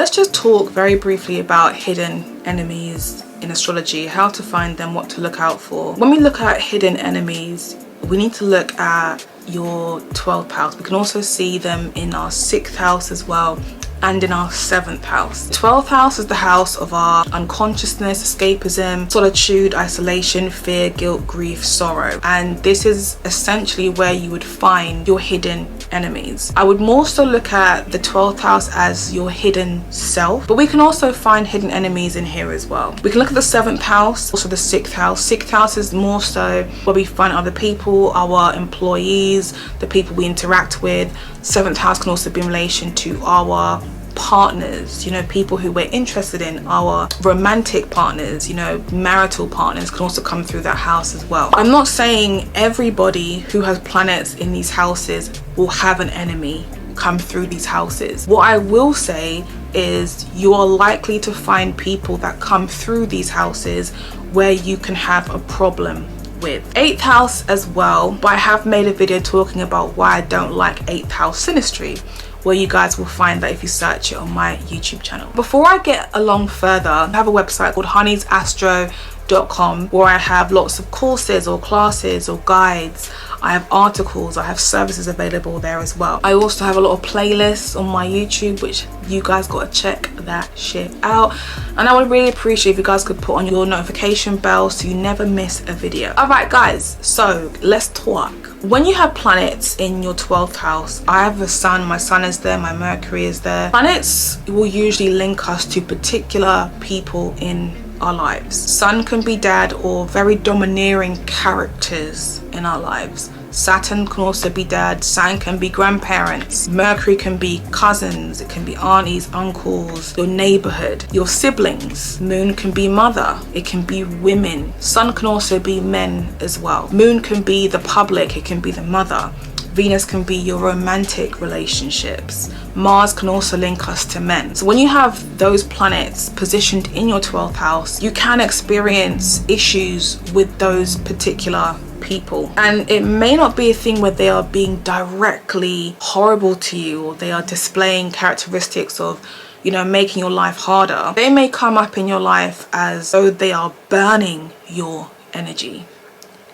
let's just talk very briefly about hidden enemies in astrology, how to find them, what to look out for. When we look at hidden enemies, we need to look at your 12th house. We can also see them in our 6th house as well, and in our 7th house. 12th house is the house of our unconsciousness, escapism, solitude, isolation, fear, guilt, grief, sorrow. And this is essentially where you would find your hidden enemies. I would more so look at the 12th house as your hidden self, but we can also find hidden enemies in here as well. We can look at the 7th house, also the 6th house. 6th house is more so where we find other people, our employees, the people we interact with. 7th house can also be in relation to our partners, you know, people who we're interested in, our romantic partners, you know, marital partners can also come through that house as well. I'm not saying everybody who has planets in these houses will have an enemy come through these houses. What I will say is you are likely to find people that come through these houses where you can have a problem with. 8th house as well, but I have made a video talking about why I don't like 8th house synastry, where you guys will find that if you search it on my YouTube channel. Before I get along further, I have a website called honeysastro.com where I have lots of courses or classes or guides. I have articles, I have services available there as well. I also have a lot of playlists on my YouTube, which you guys gotta check that shit out. And I would really appreciate if you guys could put on your notification bell so you never miss a video. Alright guys, so let's talk. When you have planets in your 12th house, I have a sun, my sun is there, my Mercury is there. Planets will usually link us to particular people in our lives. Sun can be dad or very domineering characters in our lives. Saturn can also be dad, Saturn can be grandparents, Mercury can be cousins, it can be aunties, uncles, your neighborhood, your siblings. Moon can be mother, it can be women. Sun can also be men as well. Moon can be the public, it can be the mother. Venus can be your romantic relationships. Mars can also link us to men. So when you have those planets positioned in your 12th house, you can experience issues with those particular people. And it may not be a thing where they are being directly horrible to you or they are displaying characteristics of, you know, making your life harder. They may come up in your life as though they are burning your energy.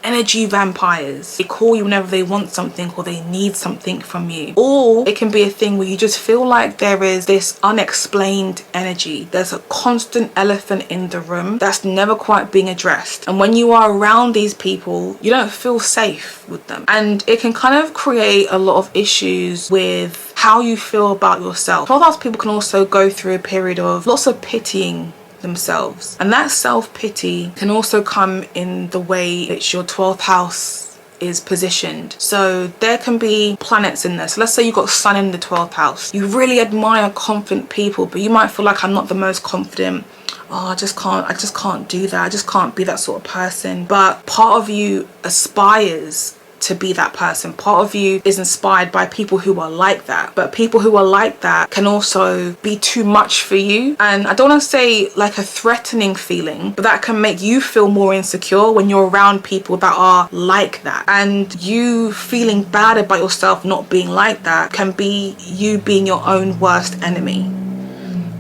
Energy vampires. They call you whenever they want something or they need something from you. Or it can be a thing where you just feel like there is this unexplained energy. There's a constant elephant in the room that's never quite being addressed. And when you are around these people, you don't feel safe with them. And it can kind of create a lot of issues with how you feel about yourself. 12th house people can also go through a period of lots of pitying themselves, and that self-pity can also come in the way it's your 12th house is positioned. So there can be planets in there. So let's say you've got Sun in the 12th house. You really admire confident people, but you might feel like, I'm not the most confident. Oh, I just can't do that. I just can't be that sort of person. But part of you aspires to be that person. Part of you is inspired by people who are like that, but people who are like that can also be too much for you. And I don't want to say like a threatening feeling, but that can make you feel more insecure when you're around people that are like that. And you feeling bad about yourself not being like that can be you being your own worst enemy.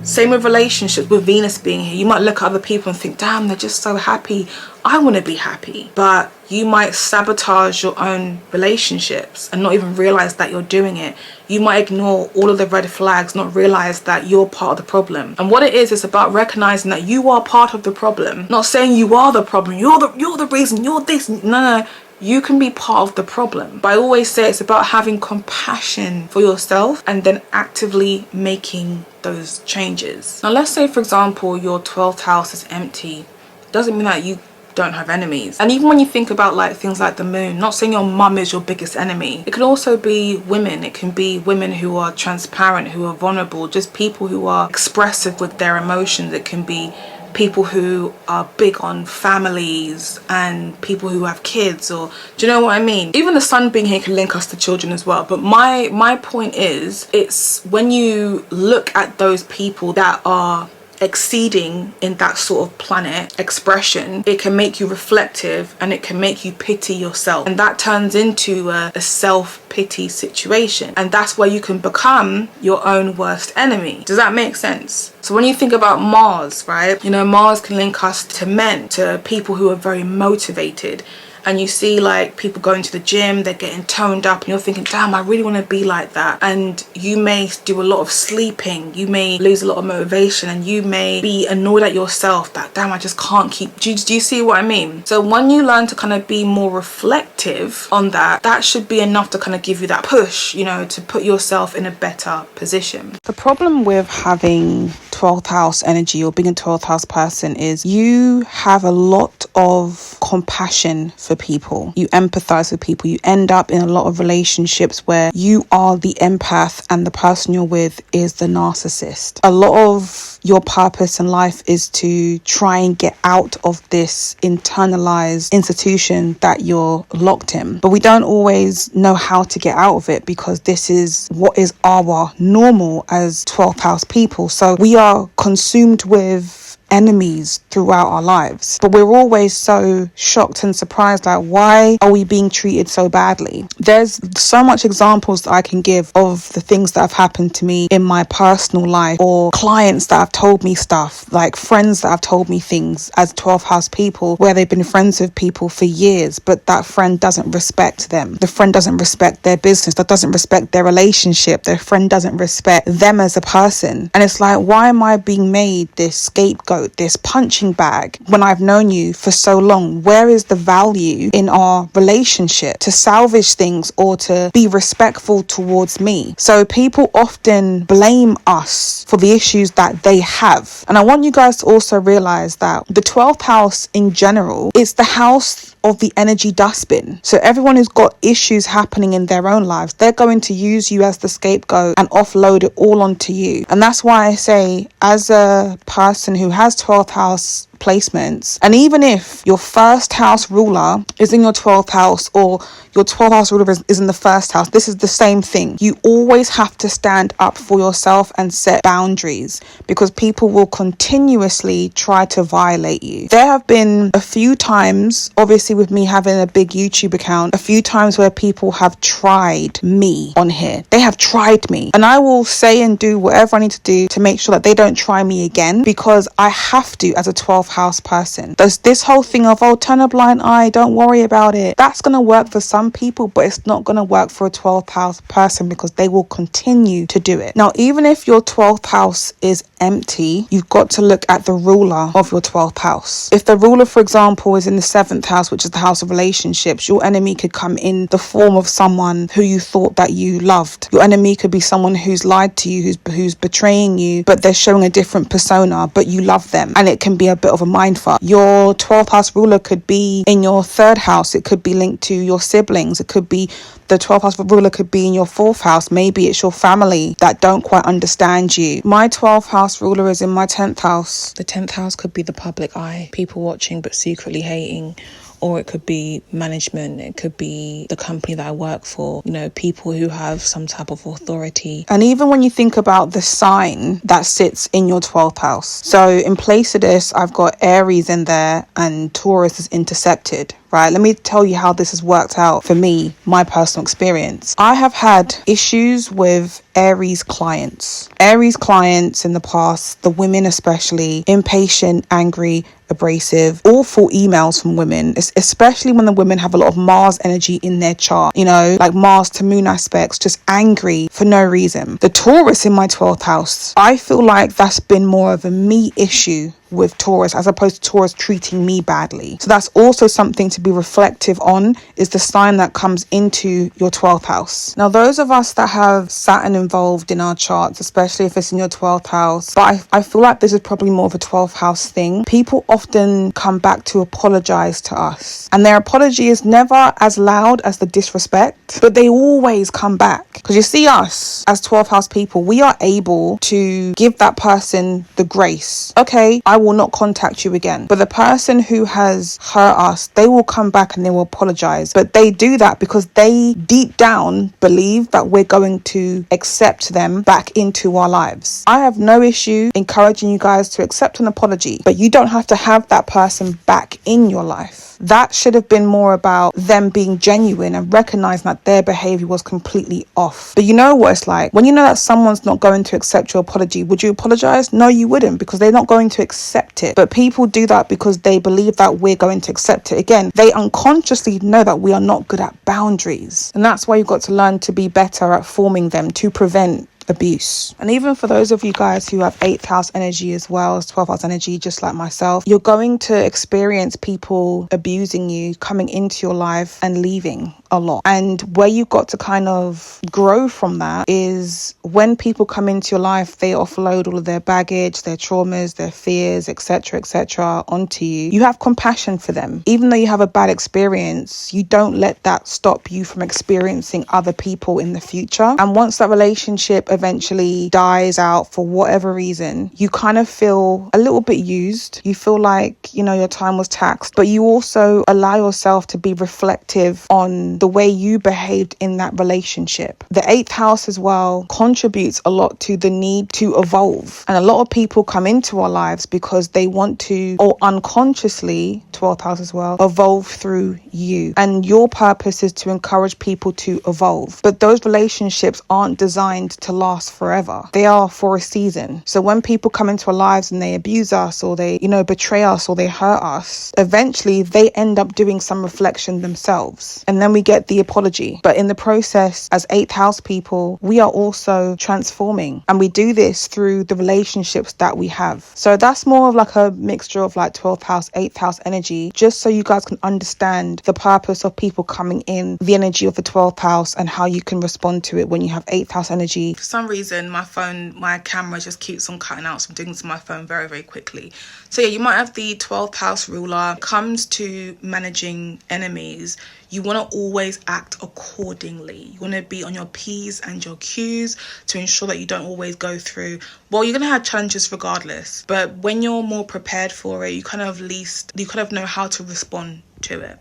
Same with relationships, with Venus being here. You might look at other people and think, damn, they're just so happy. I want to be happy. But you might sabotage your own relationships and not even realize that you're doing it. You might ignore all of the red flags, not realize that you're part of the problem. And what it is about recognizing that you are part of the problem. Not saying you are the problem, you're the reason, you're this. No. You can be part of the problem. But I always say it's about having compassion for yourself and then actively making those changes. Now let's say, for example, your 12th house is empty. Doesn't mean that you don't have enemies. And even when you think about like things like the moon, not saying your mum is your biggest enemy. It can also be women. It can be women who are transparent, who are vulnerable, just people who are expressive with their emotions. It can be people who are big on families and people who have kids, or do you know what I mean? Even the sun being here can link us to children as well. But my point is, it's when you look at those people that are exceeding in that sort of planet expression, it can make you reflective and it can make you pity yourself, and that turns into a self-pity situation, and that's where you can become your own worst enemy. Does that make sense? So when you think about Mars, right, you know, Mars can link us to men, to people who are very motivated. And you see like people going to the gym, they're getting toned up, and you're thinking, damn, I really want to be like that. And you may do a lot of sleeping, you may lose a lot of motivation, and you may be annoyed at yourself that, damn, I just can't keep. Do you see what I mean? So when you learn to kind of be more reflective on that, that should be enough to kind of give you that push, you know, to put yourself in a better position. The problem with having 12th house energy or being a 12th house person is you have a lot of compassion for people. You empathize with people. You end up in a lot of relationships where you are the empath and the person you're with is the narcissist. A lot of your purpose in life is to try and get out of this internalized institution that you're locked in. But we don't always know how to get out of it because this is what is our normal as 12th house people. So we are consumed with enemies throughout our lives, but we're always so shocked and surprised, like, why are we being treated so badly? There's so much examples that I can give of the things that have happened to me in my personal life, or clients that have told me stuff, like friends that have told me things as 12th house people where they've been friends with people for years, but that friend doesn't respect them. The friend doesn't respect their business, that doesn't respect their relationship, their friend doesn't respect them as a person. And it's like, why am I being made this scapegoat, this punching bag, when I've known you for so long? Where is the value in our relationship to salvage things or to be respectful towards me? So people often blame us for the issues that they have. And I want you guys to also realize that the 12th house in general is the house of the energy dustbin. So everyone who's got issues happening in their own lives, they're going to use you as the scapegoat and offload it all onto you. And that's why I say, as a person who has 12th house placements, and even if your first house ruler is in your 12th house or your 12th house ruler is in the first house, this is the same thing. You always have to stand up for yourself and set boundaries, because people will continuously try to violate you. There have been a few times, obviously with me having a big YouTube account, a few times where people have tried me on here. They have tried me, and I will say and do whatever I need to do to make sure that they don't try me again, because I have to as a 12th house person. There's this whole thing of, oh, turn a blind eye, don't worry about it. That's going to work for some people, but it's not going to work for a 12th house person, because they will continue to do it. Now, even if your 12th house is empty, you've got to look at the ruler of your 12th house. If the ruler, for example, is in the 7th house, which is the house of relationships, your enemy could come in the form of someone who you thought that you loved. Your enemy could be someone who's lied to you, who's betraying you, but they're showing a different persona, but you love them, and it can be a bit of a mindfuck. Your 12th house ruler could be in your 3rd house. It could be linked to your siblings. It could be the 12th house ruler could be in your 4th house. Maybe it's your family that don't quite understand you. My 12th house ruler is in my 10th house. The 10th house could be the public eye, people watching but secretly hating. Or it could be management, it could be the company that I work for, you know, people who have some type of authority. And even when you think about the sign that sits in your 12th house. So in place of this, I've got Aries in there and Taurus is intersected. Right, let me tell you how this has worked out for me, my personal experience. I have had issues with Aries clients. Aries clients in the past, the women especially, impatient, angry, abrasive, awful emails from women, especially when the women have a lot of Mars energy in their chart, you know, like Mars to moon aspects, just angry for no reason. The Taurus in my 12th house, I feel like that's been more of a me issue with Taurus, as opposed to Taurus treating me badly. So that's also something to be reflective on, is the sign that comes into your 12th house. Now, those of us that have Saturn involved in our charts, especially if it's in your 12th house, but I feel like this is probably more of a 12th house thing. People often come back to apologize to us, and their apology is never as loud as the disrespect, but they always come back. Because you see, us as 12th house people, we are able to give that person the grace. Okay, I will not contact you again. But the person who has hurt us, they will come back and they will apologize. But they do that because they deep down believe that we're going to accept them back into our lives. I have no issue encouraging you guys to accept an apology, but you don't have to have that person back in your life. That should have been more about them being genuine and recognizing that their behavior was completely off. But you know what it's like when you know that someone's not going to accept your apology. Would you apologize? No, you wouldn't, because they're not going to accept it. But people do that because they believe that we're going to accept it. Again, they unconsciously know that we are not good at boundaries, and that's why you've got to learn to be better at forming them to prevent abuse. And even for those of you guys who have 8th house energy as well as 12th house energy, just like myself, you're going to experience people abusing you, coming into your life and leaving a lot. And where you've got to kind of grow from that is when people come into your life, they offload all of their baggage, their traumas, their fears, etc., onto you. You have compassion for them. Even though you have a bad experience, you don't let that stop you from experiencing other people in the future. And once that relationship eventually dies out for whatever reason, you kind of feel a little bit used. You feel like, your time was taxed, but you also allow yourself to be reflective on the way you behaved in that relationship. The 8th house as well contributes a lot to the need to evolve. And a lot of people come into our lives because they want to, or unconsciously, 12th house as well, evolve through you. And your purpose is to encourage people to evolve. But those relationships aren't designed to last forever. They are for a season. So when people come into our lives and they abuse us, or they, betray us, or they hurt us, eventually they end up doing some reflection themselves. And then we get the apology. But in the process, as 8th house people, we are also transforming. And we do this through the relationships that we have. So that's more of like a mixture of like 12th house, 8th house energy, just so you guys can understand the purpose of people coming in, the energy of the 12th house, and how you can respond to it when you have 8th house energy. For some reason, my camera just keeps on cutting out, so I'm doing this on my phone very, very quickly. So yeah, you might have the 12th house ruler. Comes to managing enemies, you want to always act accordingly. You want to be on your P's and your Q's to ensure that you don't always go through, you're going to have challenges regardless, but when you're more prepared for it, you kind of know how to respond to it.